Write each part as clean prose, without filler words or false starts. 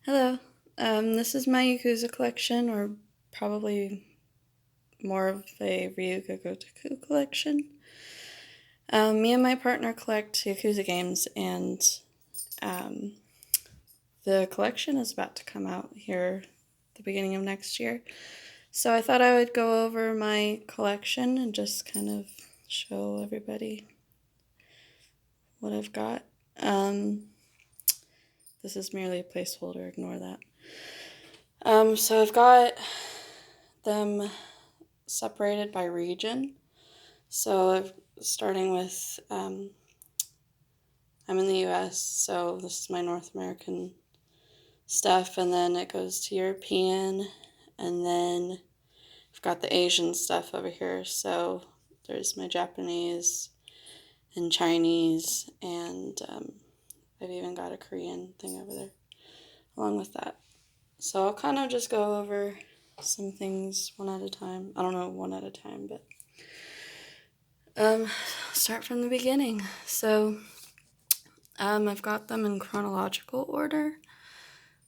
Hello. This is my Yakuza collection, or probably more of a Ryu Ga Gotoku collection. Me and my partner collect Yakuza games, and um, the collection is about to come out here at the beginning of next year. So I thought I would go over my collection and just kind of show everybody what I've got. This is merely a placeholder, ignore that. So I've got them separated by region. So starting with, I'm in the US, so this is my North American stuff, and then it goes to European, and then I've got the Asian stuff over here. So there's my Japanese and Chinese, and I've even got a Korean thing over there along with that. So I'll kind of just go over some things one at a time. I don't know one at a time, but start from the beginning. So I've got them in chronological order.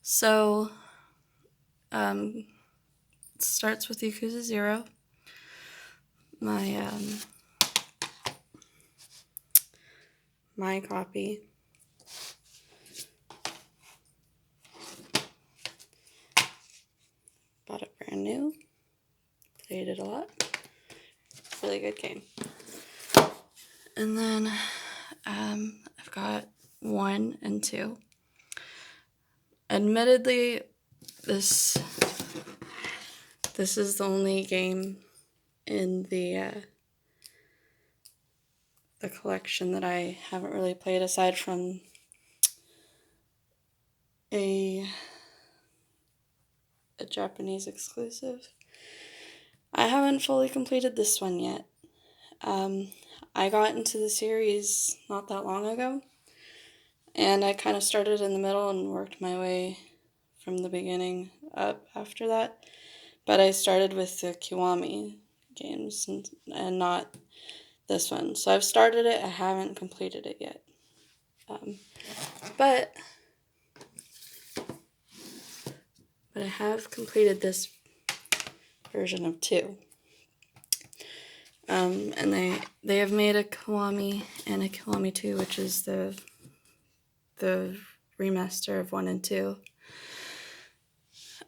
So it starts with Yakuza 0. My copy. Bought it brand new. Played it a lot. Really good game. And then I've got 1 and 2. Admittedly, this is the only game in the collection that I haven't really played, aside from a Japanese exclusive. I haven't fully completed this one yet. I got into the series not that long ago, and I kind of started in the middle and worked my way from the beginning up after that. But I started with the Kiwami games and not this one. So I've started it, I haven't completed it yet. But I have completed this version of 2. And they have made a Kiwami and a Kiwami 2, which is the remaster of 1 and 2.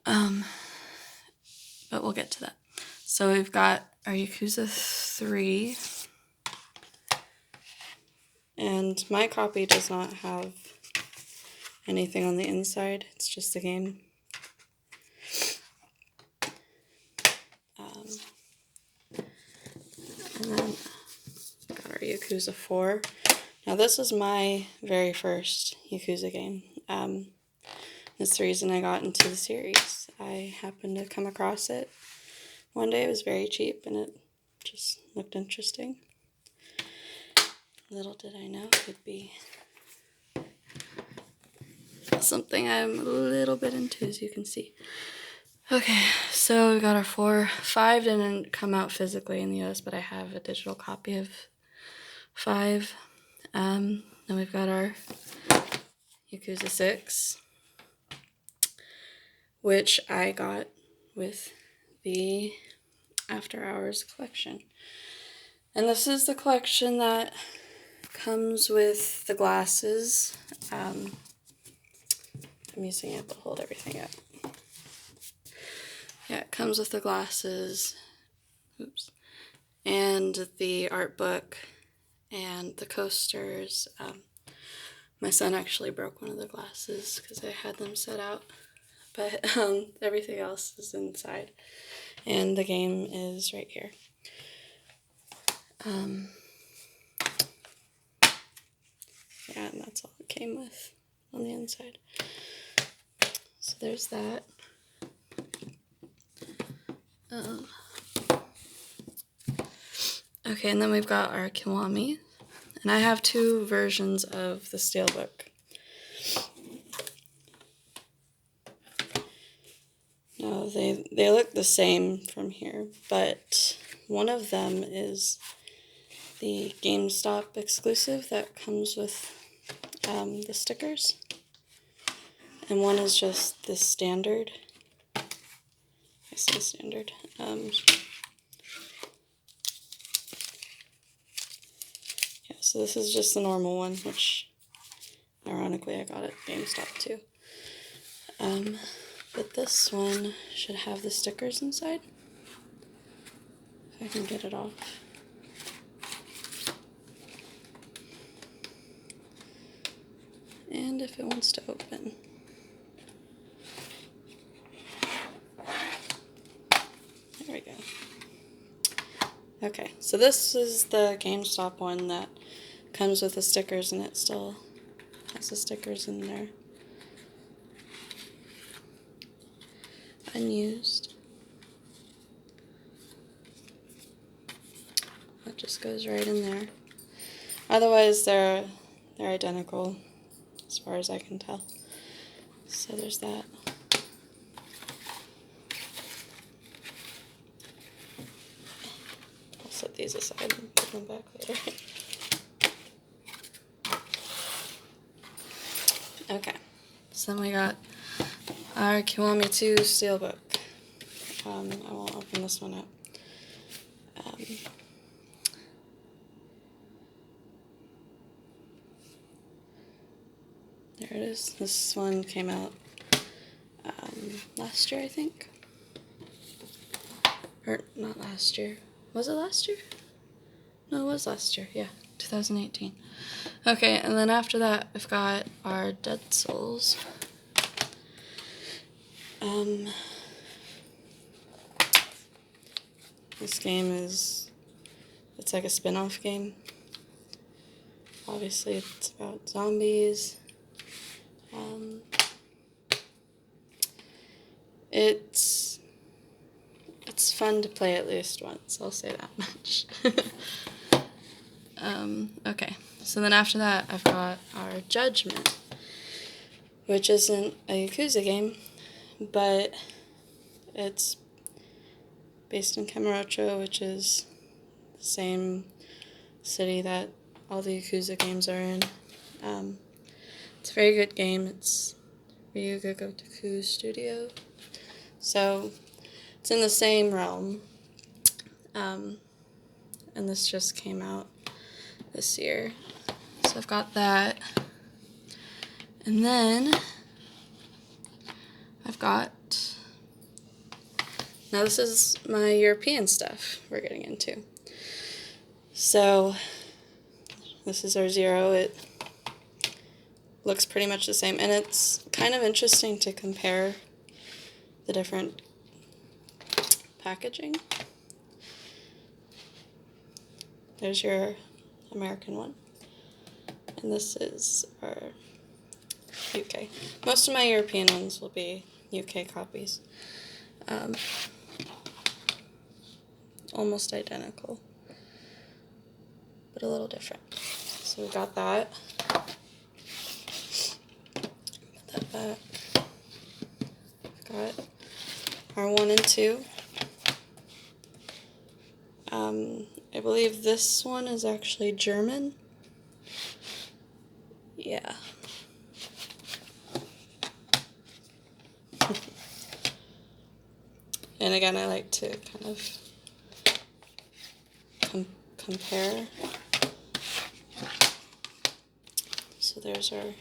But we'll get to that. So we've got our Yakuza 3. And my copy does not have anything on the inside. It's just the game. And then got our Yakuza 4. Now this was my very first Yakuza game. That's the reason I got into the series. I happened to come across it one day. It was very cheap and it just looked interesting. Little did I know it would be something I'm a little bit into, as you can see. Okay, so we got our 4. 5 didn't come out physically in the US, but I have a digital copy of 5. Then we've got our Yakuza 6, which I got with the After Hours collection. And this is the collection that comes with the glasses. I'm using it to hold everything up. Yeah, it comes with the glasses. Oops. And the art book and the coasters. My son actually broke one of the glasses because I had them set out. But everything else is inside. And the game is right here. Yeah, and that's all it came with on the inside. So there's that. Okay, and then we've got our Kiwami. And I have 2 versions of the steelbook. Now, they look the same from here, but one of them is the GameStop exclusive that comes with the stickers. and one is just the standard. I say standard. Yeah, so this is just the normal one, which ironically I got at GameStop too. But this one should have the stickers inside. If I can get it off. And if it wants to open. There we go. Okay, so this is the GameStop one that comes with the stickers, and it still has the stickers in there. Unused. That just goes right in there. Otherwise, they're identical, as far as I can tell. So there's that. I'll set these aside and put them back later. Okay, so then we got our Kiwami 2 Steelbook. I won't open this one up. There it is. This one came out last year, I think. Or not last year. Was it last year? No, it was last year. Yeah, 2018. Okay, and then after that, we've got our Dead Souls. This game it's like a spin-off game. Obviously, it's about zombies. It's fun to play at least once, I'll say that much. Okay, so then after that, I've got our Judgment, which isn't a Yakuza game, but it's based in Kamurocho, which is the same city that all the Yakuza games are in. It's a very good game. It's Ryu Ga Gotoku Studio. So it's in the same realm. And this just came out this year. So I've got that. And then I've got, now this is my European stuff we're getting into. So this is our Zero. It looks pretty much the same, and it's kind of interesting to compare the different packaging. There's your American one, and this is our UK. Most of my European ones will be UK copies. Almost identical, but a little different. So we got that. Put that back. We've got our 1 and 2. I believe this one is actually German. Yeah. And again, I like to kind of compare. So there's our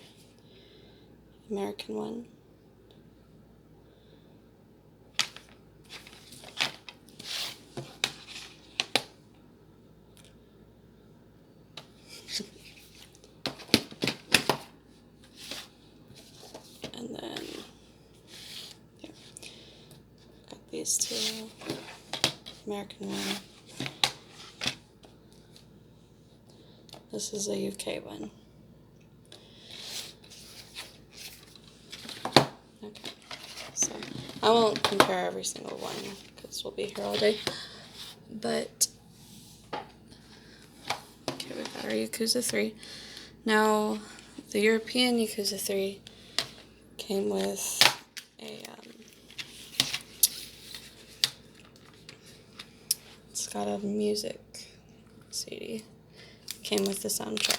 American one. And then yeah, got these two. American one. This is a UK one. Okay, so I won't compare every single one because we'll be here all day. But okay, we've got our Yakuza 3. Now, the European Yakuza 3 came with a it's got a music CD. Came with the soundtrack,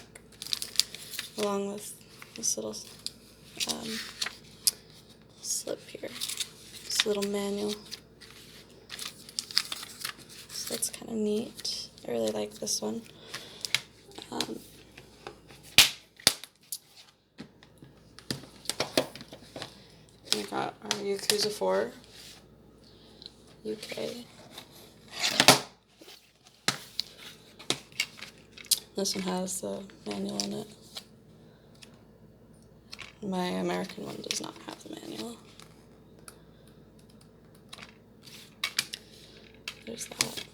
along with this little little manual. So that's kind of neat. I really like this one. We got our Yakuza 4 UK. This one has the manual in it. My American one does not have the manual. There's that.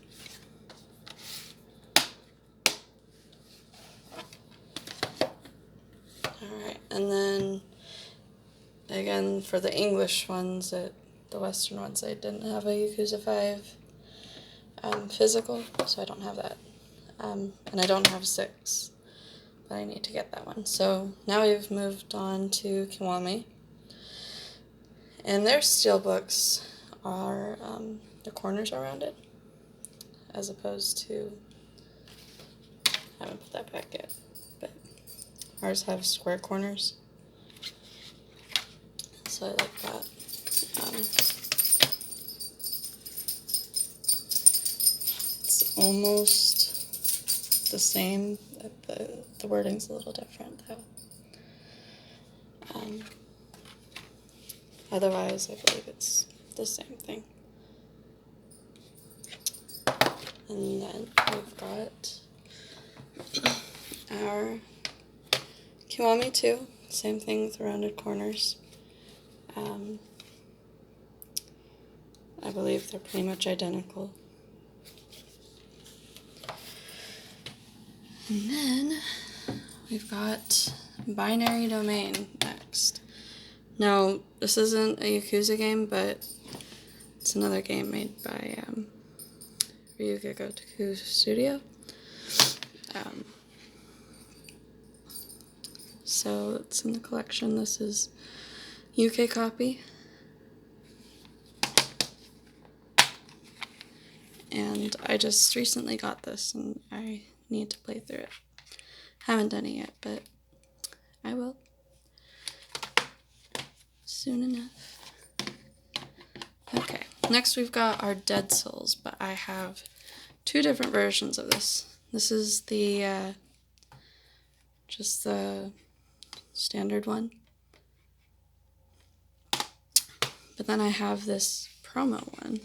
Alright, and then again for the English ones, the Western ones, I didn't have a Yakuza 5 physical, so I don't have that. And I don't have 6, but I need to get that one. So now we've moved on to Kiwami. And their steelbooks are, the corners are rounded, as opposed to, I haven't put that back yet, but ours have square corners. So I like that. It's almost the same. The wording's a little different though. Otherwise, I believe it's the same thing. And then we've got our Kiwami 2, same thing with rounded corners. I believe they're pretty much identical. And then we've got Binary Domain next. Now, this isn't a Yakuza game, but it's another game made by Ryu Ga Gotoku Studio. So it's in the collection. This is UK copy. And I just recently got this, and I need to play through it. Haven't done it yet, but I will. Soon enough. Okay, next we've got our Dead Souls, but I have 2 different versions of this. This is the, just the standard one. But then I have this promo one.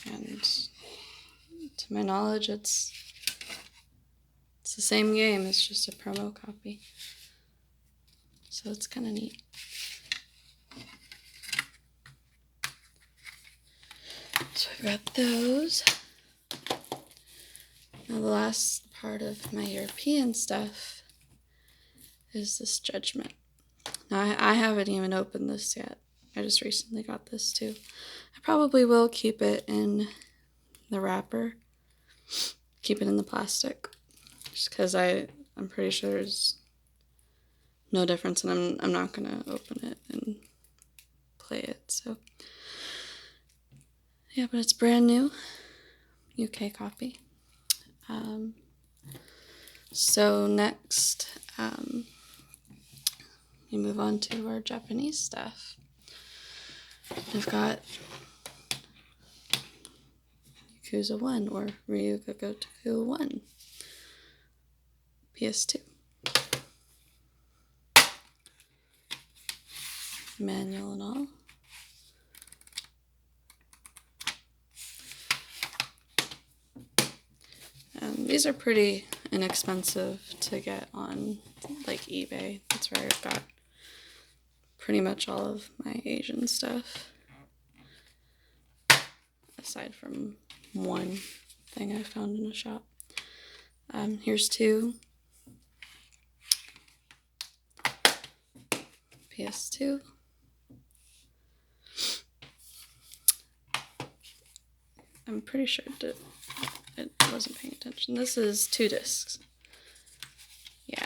And to my knowledge, it's the same game, it's just a promo copy. So it's kind of neat. So I've got those. Now the last part of my European stuff is this Judgment. Now I haven't even opened this yet. I just recently got this too. I probably will keep it in the wrapper. Keep it in the plastic. Just because I'm pretty sure there's no difference, and I'm not going to open it and play it, so. Yeah, but it's brand new. UK copy. So next, we move on to our Japanese stuff. I've got Yakuza 1, or Ryu Ga Gotoku 1, PS2. Manual and all. These are pretty inexpensive to get on like eBay. That's where I've got pretty much all of my Asian stuff. Aside from one thing I found in a shop. Here's 2. PS2. I'm pretty sure it wasn't paying attention. This is 2 discs. Yeah.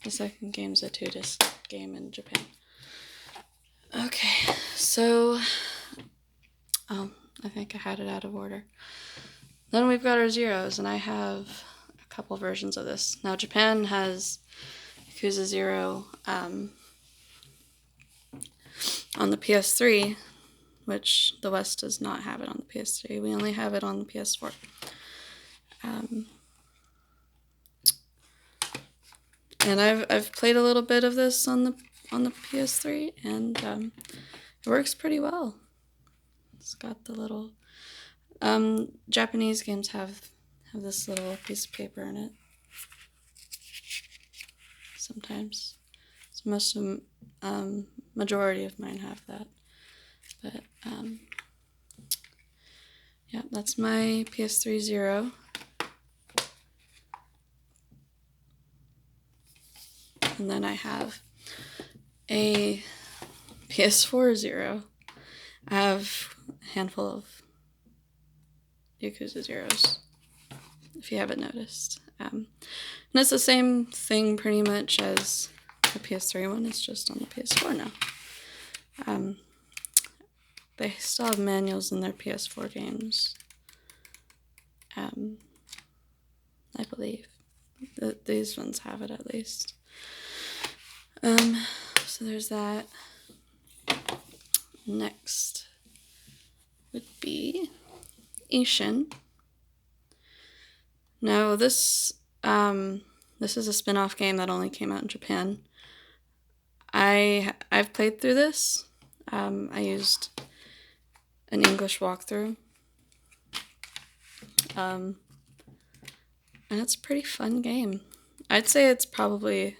The second game's a 2-disc game in Japan. Okay, so I think I had it out of order. Then we've got our Zeros, and I have a couple versions of this. Now, Japan has Yakuza 0 on the PS3, which the West does not have it on the PS3. We only have it on the PS4. And I've played a little bit of this on the PS3, and it works pretty well. It's got the little Japanese games have this little piece of paper in it. Sometimes, so majority of mine have that. But yeah, that's my PS3 Zero. And then I have a PS4 Zero. I have a handful of Yakuza Zeros, if you haven't noticed. And it's the same thing pretty much as the PS3 one, it's just on the PS4 now. They still have manuals in their PS4 games, I believe. These ones have it at least. So there's that. Next would be Ishin. Now this is a spin-off game that only came out in Japan. I've played through this. I used an English walkthrough. And it's a pretty fun game. I'd say it's probably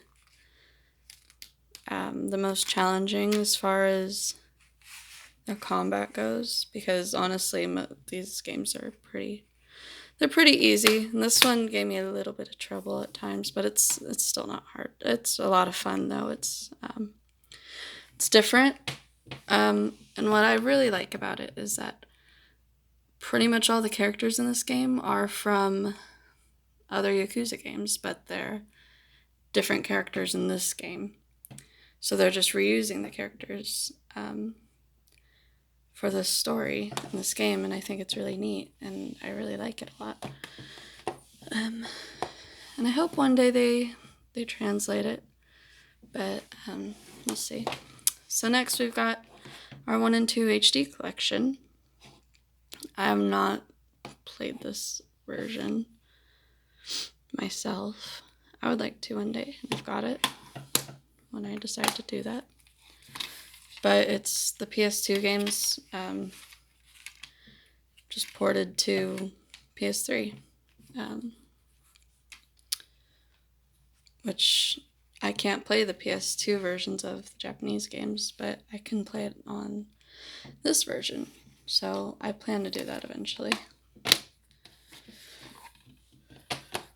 the most challenging as far as the combat goes, because honestly these games are pretty easy, and this one gave me a little bit of trouble at times, but it's still not hard. It's a lot of fun though. It's different, and what I really like about it is that pretty much all the characters in this game are from other Yakuza games, but they're different characters in this game. So they're just reusing the characters for this story in this game, and I think it's really neat, and I really like it a lot. And I hope one day they translate it, but we'll see. So next we've got our 1 and 2 HD collection. I have not played this version myself. I would like to one day. I've got it when I decide to do that. But it's the PS2 games just ported to PS3. Which I can't play the PS2 versions of the Japanese games, but I can play it on this version. So I plan to do that eventually.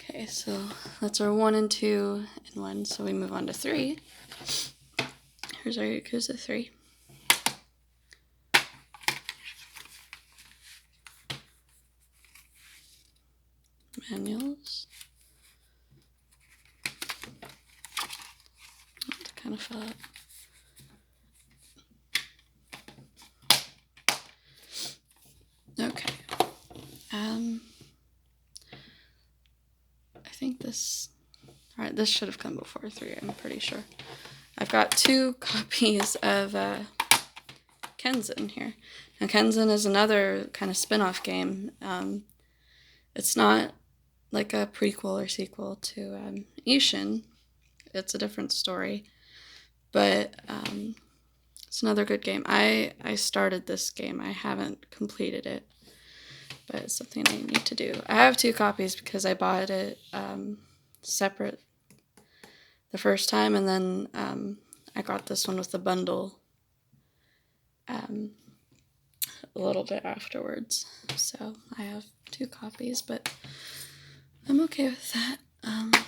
Okay, so that's our 1 and 2 in 1, so we move on to 3. Here's our Yakuza 3. Manuals. It kind of fell out. Okay. I think this... Alright, this should have come before 3, I'm pretty sure. I've got 2 copies of Kenzan here. Now, Kenzan is another kind of spin-off game. It's not like a prequel or sequel to Ishin. It's a different story. But it's another good game. I started this game. I haven't completed it. But it's something I need to do. I have 2 copies because I bought it separate the first time, and then I got this one with the bundle a little bit afterwards. So I have 2 copies, but I'm okay with that. But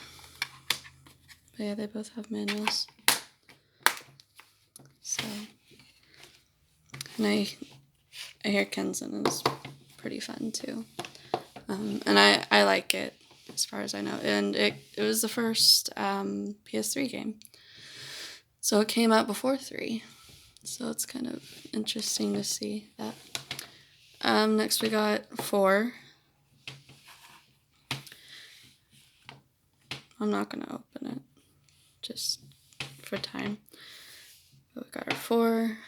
yeah, they both have manuals. So, and I hear Kenzan is pretty fun too. And I like it as far as I know. And it was the first PS3 game. So it came out before 3. So it's kind of interesting to see that. Next we got 4. I'm not going to open it, just for time. But we got our 4.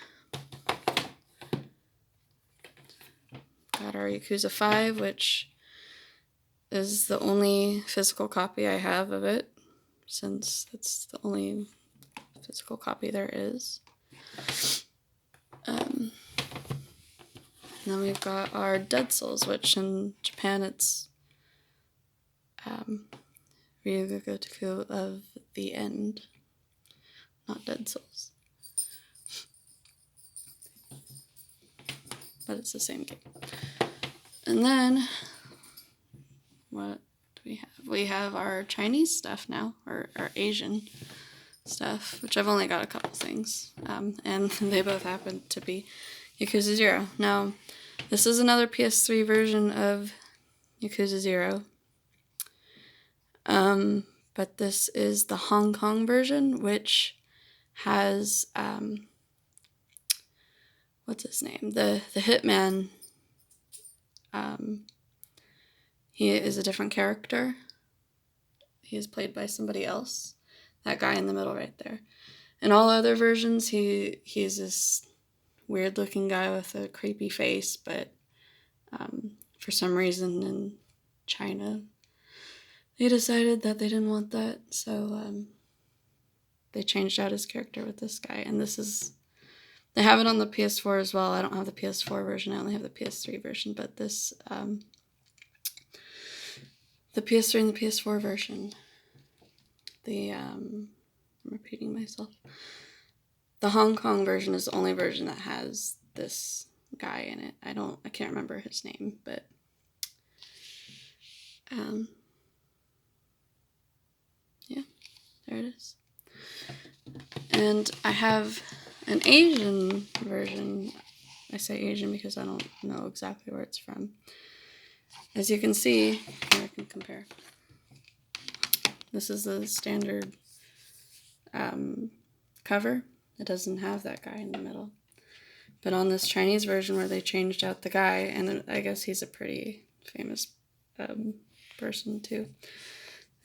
Got our Yakuza 5, which is the only physical copy I have of it, since it's the only physical copy there is. Then we've got our Dead Souls, which in Japan it's Ryu Ga Gotoku of the End, not Dead Souls. But it's the same game. And then, what do we have? We have our Chinese stuff now, or our Asian stuff, which I've only got a couple things. And they both happen to be Yakuza 0. Now, this is another PS3 version of Yakuza 0. But this is the Hong Kong version, which has, what's his name? The Hitman. He is a different character. He is played by somebody else. That guy in the middle right there. In all other versions, he's this weird-looking guy with a creepy face, but for some reason in China, they decided that they didn't want that, so they changed out his character with this guy, and this is... They have it on the PS4 as well. I don't have the PS4 version. I only have the PS3 version, but this... the PS3 and the PS4 version. I'm repeating myself. The Hong Kong version is the only version that has this guy in it. I can't remember his name, but yeah, there it is. And I have an Asian version. I say Asian because I don't know exactly where it's from. As you can see, here I can compare. This is the standard cover. It doesn't have that guy in the middle. But on this Chinese version where they changed out the guy, and I guess he's a pretty famous person too,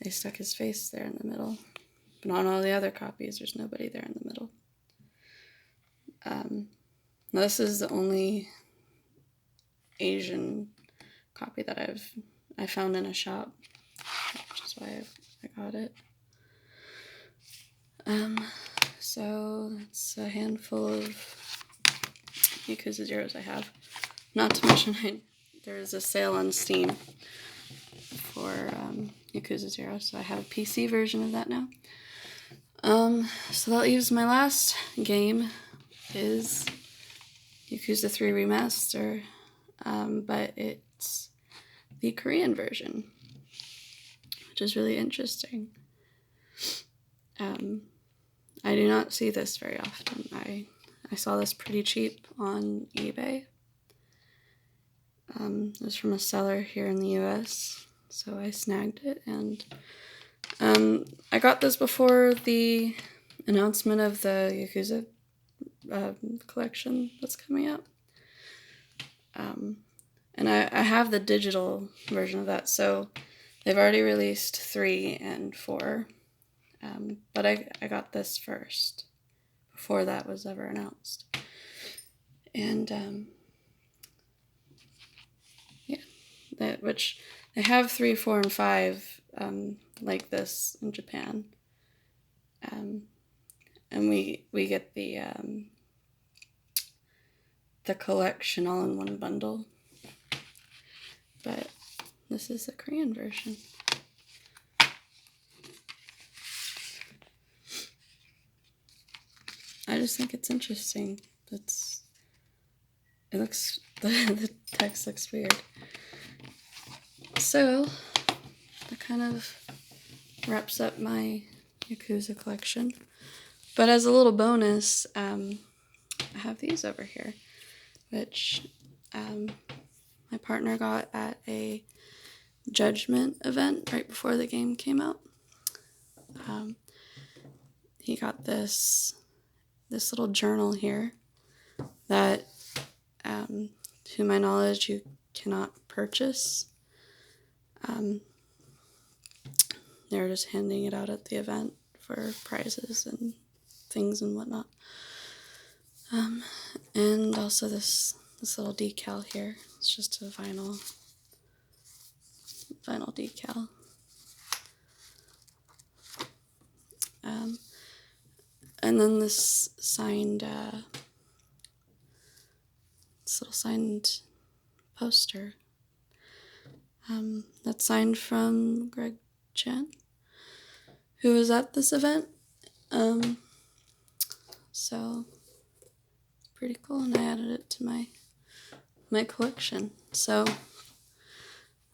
they stuck his face there in the middle. But on all the other copies, there's nobody there in the middle. Now this is the only Asian copy that I found in a shop, which is why I got it. So it's a handful of Yakuza Zeros I have. Not to mention there is a sale on Steam for Yakuza 0, so I have a PC version of that now. So that leaves my last game is Yakuza 3 Remaster, but it's the Korean version, which is really interesting. I do not see this very often. I saw this pretty cheap on eBay. It was from a seller here in the US, so I snagged it, and I got this before the announcement of the Yakuza collection that's coming up. And I have the digital version of that, so they've already released 3 and 4. But I got this first, before that was ever announced. And, yeah, which they have 3, 4, and 5 like this in Japan. And we get the collection all in one bundle. But this is the Korean version. I just think it's interesting. The text looks weird. So that kind of wraps up my Yakuza collection. But as a little bonus, I have these over here, which my partner got at a Judgment event right before the game came out. He got this little journal here that, to my knowledge, you cannot purchase. they were just handing it out at the event for prizes and things and whatnot. And also this little decal here. It's just a vinyl decal. And then this signed, this little signed poster. That's signed from Greg Chen, who was at this event. So it's pretty cool, and I added it to my collection. So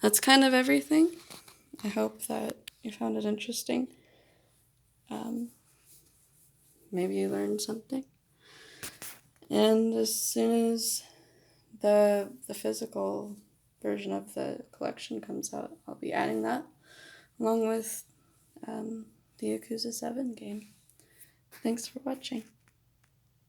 that's kind of everything. I hope that you found it interesting. Maybe you learned something. And as soon as the physical version of the collection comes out, I'll be adding that along with the Yakuza 7 game. Thanks for watching.